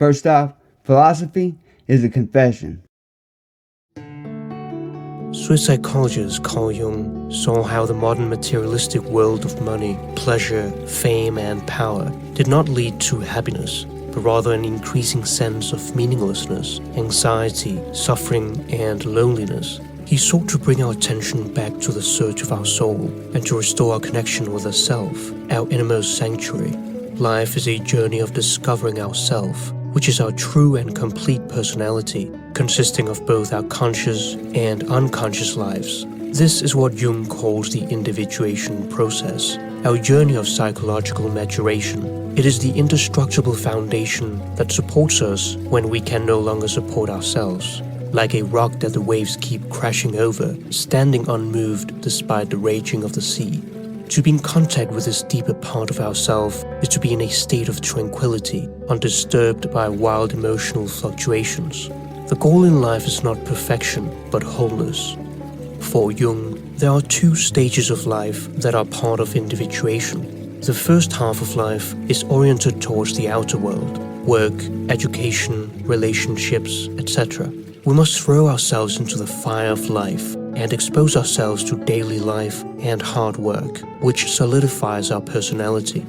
First off, philosophy is a confession. Swiss psychologist Carl Jung saw how the modern materialistic world of money, pleasure, fame, and power did not lead to happiness, but rather an increasing sense of meaninglessness, anxiety, suffering, and loneliness. He sought to bring our attention back to the search of our soul and to restore our connection with ourself, our innermost sanctuary. Life is a journey of discovering ourself, which is our true and complete personality, consisting of both our conscious and unconscious lives. This is what Jung calls the individuation process, our journey of psychological maturation. It is the indestructible foundation that supports us when we can no longer support ourselves, like a rock that the waves keep crashing over, standing unmoved despite the raging of the sea. To be in contact with this deeper part of ourselves is to be in a state of tranquility, undisturbed by wild emotional fluctuations. The goal in life is not perfection, but wholeness. For Jung, there are two stages of life that are part of individuation. The first half of life is oriented towards the outer world, work, education, relationships, etc. We must throw ourselves into the fire of life and expose ourselves to daily life and hard work, which solidifies our personality.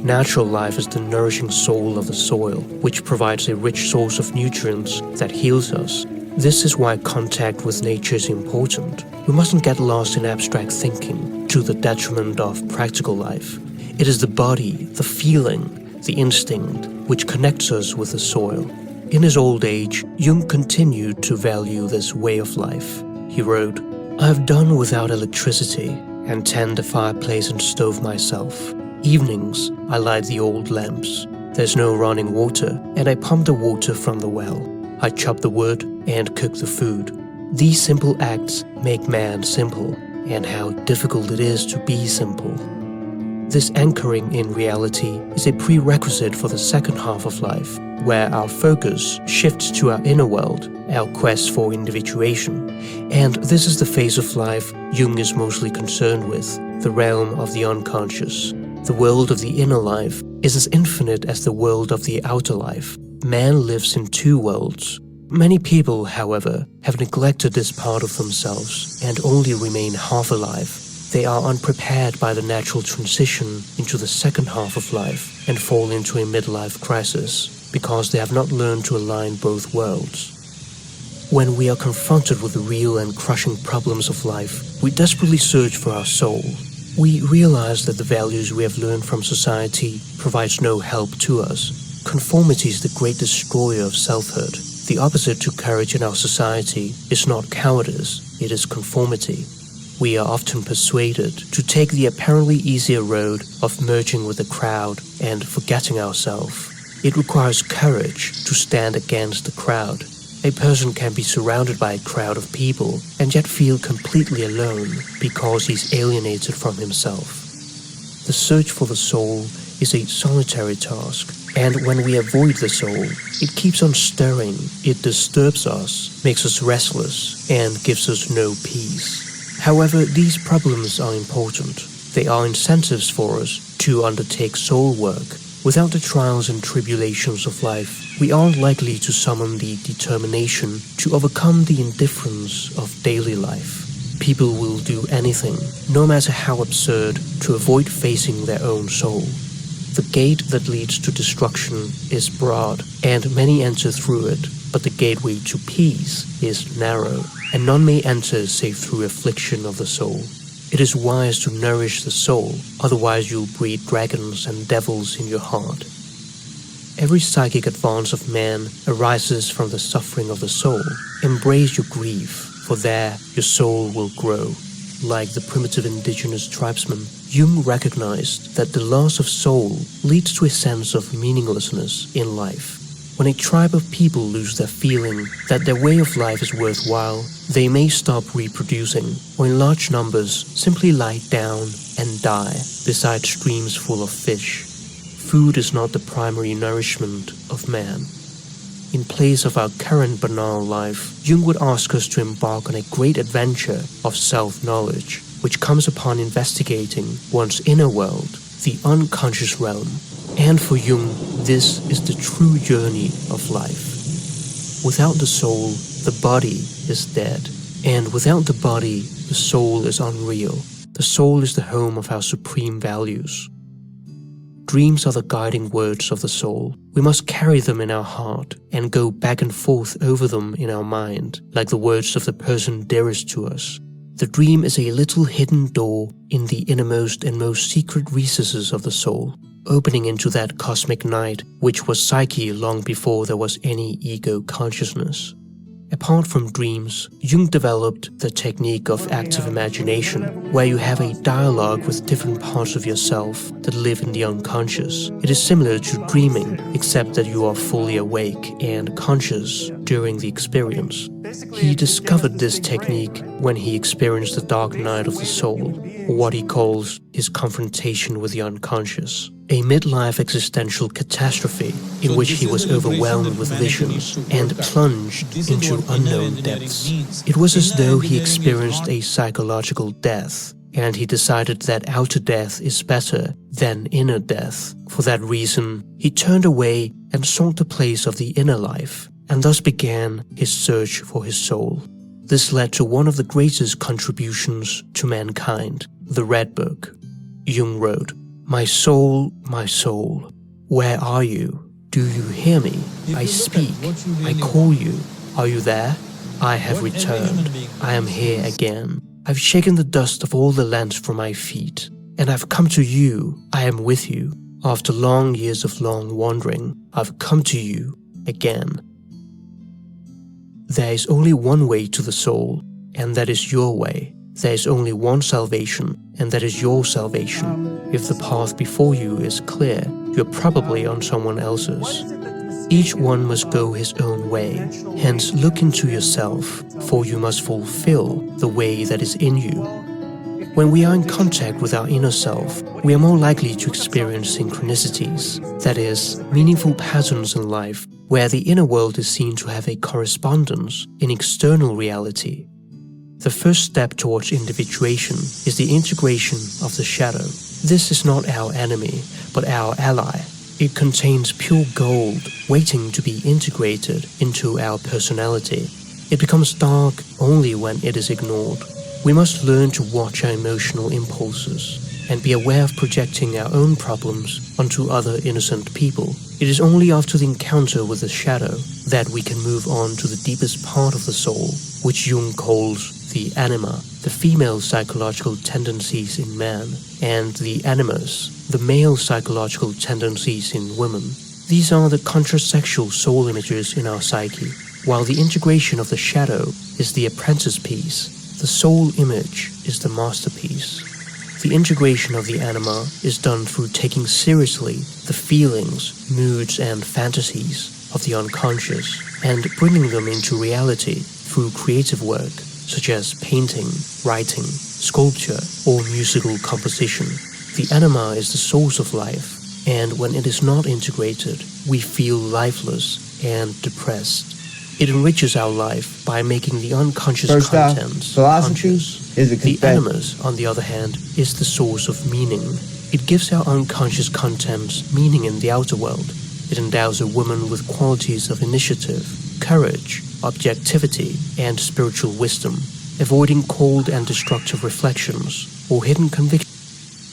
Natural life is the nourishing soul of the soil, which provides a rich source of nutrients that heals us. This is why contact with nature is important. We mustn't get lost in abstract thinking to the detriment of practical life. It is the body, the feeling, the instinct, which connects us with the soil. In his old age, Jung continued to value this way of life. He wrote, "I have done without electricity and tend a fireplace and stove myself. Evenings, I light the old lamps. There's no running water, and I pump the water from the well. I chop the wood and cook the food. These simple acts make man simple, and how difficult it is to be simple." This anchoring in reality is a prerequisite for the second half of life, where our focus shifts to our inner world, our quest for individuation. And this is the phase of life Jung is mostly concerned with, the realm of the unconscious. The world of the inner life is as infinite as the world of the outer life. Man lives in two worlds. Many people, however, have neglected this part of themselves and only remain half alive. They are unprepared by the natural transition into the second half of life and fall into a midlife crisis because they have not learned to align both worlds. When we are confronted with the real and crushing problems of life, we desperately search for our soul. We realize that the values we have learned from society provides no help to us. Conformity is the great destroyer of selfhood. The opposite to courage in our society is not cowardice, it is conformity. We are often persuaded to take the apparently easier road of merging with the crowd and forgetting ourselves. It requires courage to stand against the crowd. A person can be surrounded by a crowd of people and yet feel completely alone because he's alienated from himself. The search for the soul is a solitary task, and when we avoid the soul, it keeps on stirring, it disturbs us, makes us restless, and gives us no peace. However, these problems are important. They are incentives for us to undertake soul work. Without the trials and tribulations of life, we aren't likely to summon the determination to overcome the indifference of daily life. People will do anything, no matter how absurd, to avoid facing their own soul. The gate that leads to destruction is broad, and many enter through it, but the gateway to peace is narrow, and none may enter save through affliction of the soul. It is wise to nourish the soul, otherwise you'll breed dragons and devils in your heart. Every psychic advance of man arises from the suffering of the soul. Embrace your grief, for there your soul will grow. Like the primitive indigenous tribesmen, Jung recognized that the loss of soul leads to a sense of meaninglessness in life. When a tribe of people lose their feeling that their way of life is worthwhile, they may stop reproducing, or in large numbers simply lie down and die beside streams full of fish. Food is not the primary nourishment of man. In place of our current banal life, Jung would ask us to embark on a great adventure of self-knowledge, which comes upon investigating one's inner world, the unconscious realm. And for Jung, This is the true journey of life. Without the soul, the body is dead. And without the body, the soul is unreal. The soul is the home of our supreme values. Dreams are the guiding words of the soul. We must carry them in our heart and go back and forth over them in our mind, like the words of the person dearest to us. The dream is a little hidden door in the innermost and most secret recesses of the soul, opening into that cosmic night which was psyche long before there was any ego consciousness. Apart from dreams, Jung developed the technique of active imagination, where you have a dialogue with different parts of yourself that live in the unconscious. It is similar to dreaming, except that you are fully awake and conscious during the experience. He discovered this technique when he experienced the dark night of the soul, or what he calls his confrontation with the unconscious. A midlife existential catastrophe in which he was overwhelmed with visions and plunged into unknown depths. It was as though he experienced a psychological death, and he decided that outer death is better than inner death. For that reason, he turned away and sought the place of the inner life, and thus began his search for his soul. This led to one of the greatest contributions to mankind, the Red Book. Jung wrote, my soul, where are you? Do you hear me? I speak, I call you. Are you there? I have returned. I am here again. I've shaken the dust of all the lands from my feet, and I've come to you. I am with you. After long years of long wandering, I've come to you again. There is only one way to the soul, and that is your way. There is only one salvation, and that is your salvation. If the path before you is clear, you're probably on someone else's. Each one must go his own way. Hence, look into yourself, for you must fulfill the way that is in you. When we are in contact with our inner self, we are more likely to experience synchronicities, that is, meaningful patterns in life, where the inner world is seen to have a correspondence in external reality. The first step towards individuation is the integration of the shadow. This is not our enemy, but our ally. It contains pure gold waiting to be integrated into our personality. It becomes dark only when it is ignored. We must learn to watch our emotional impulses and be aware of projecting our own problems onto other innocent people. It is only after the encounter with the shadow that we can move on to the deepest part of the soul, which Jung calls the anima, the female psychological tendencies in man, and the animus, the male psychological tendencies in women. These are the contrasexual soul images in our psyche, while the integration of the shadow is the apprentice piece. The soul image is the masterpiece. The integration of the anima is done through taking seriously the feelings, moods, and fantasies of the unconscious and bringing them into reality through creative work, such as painting, writing, sculpture, or musical composition. The anima is the source of life, and when it is not integrated, we feel lifeless and depressed. It enriches our life by making the unconscious contents conscious. The animus, on the other hand, is the source of meaning. It gives our unconscious contents meaning in the outer world. It endows a woman with qualities of initiative, courage, objectivity, and spiritual wisdom, avoiding cold and destructive reflections or hidden convictions.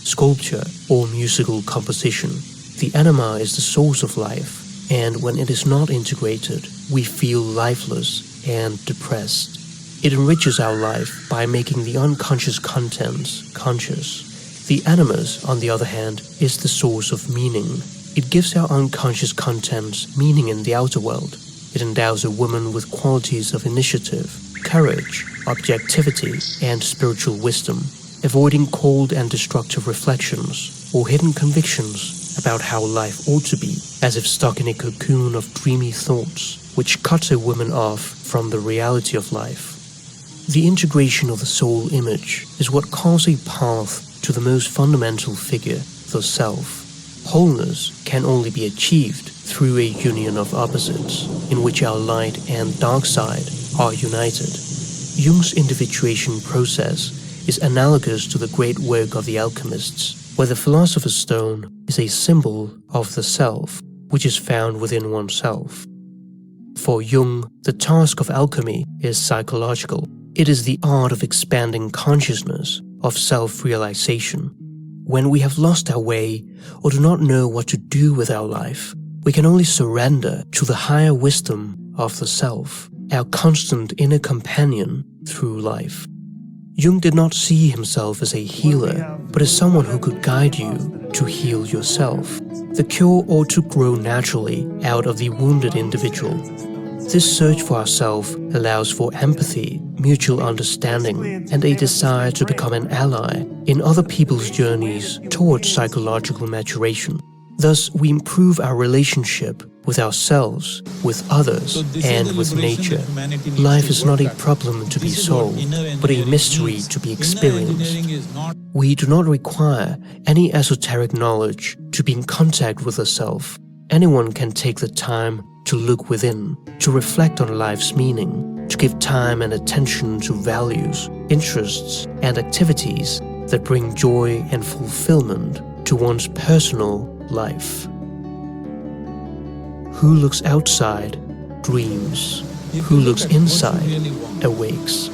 Sculpture or musical composition. The anima is the source of life, and when it is not integrated, we feel lifeless and depressed. It enriches our life by making the unconscious contents conscious. The animus, on the other hand, is the source of meaning. It gives our unconscious contents meaning in the outer world. It endows a woman with qualities of initiative, courage, objectivity, and spiritual wisdom, avoiding cold and destructive reflections or hidden convictions about how life ought to be, as if stuck in a cocoon of dreamy thoughts, which cuts a woman off from the reality of life. The integration of the soul image is what calls a path to the most fundamental figure, the self. Wholeness can only be achieved through a union of opposites, in which our light and dark side are united. Jung's individuation process is analogous to the great work of the alchemists, where the philosopher's stone is a symbol of the self, which is found within oneself. For Jung, the task of alchemy is psychological. It is the art of expanding consciousness, of self-realization. When we have lost our way or do not know what to do with our life, we can only surrender to the higher wisdom of the self, our constant inner companion through life. Jung did not see himself as a healer, but as someone who could guide you to heal yourself. The cure ought to grow naturally out of the wounded individual. This search for ourselves allows for empathy, mutual understanding, and a desire to become an ally in other people's journeys towards psychological maturation. Thus, we improve our relationship with ourselves, with others, and with nature. Life is not a problem to be solved, but a mystery to be experienced. We do not require any esoteric knowledge to be in contact with the self. Anyone can take the time to look within, to reflect on life's meaning, to give time and attention to values, interests, and activities that bring joy and fulfillment to one's personal life. Who looks outside dreams. Who looks inside awakes.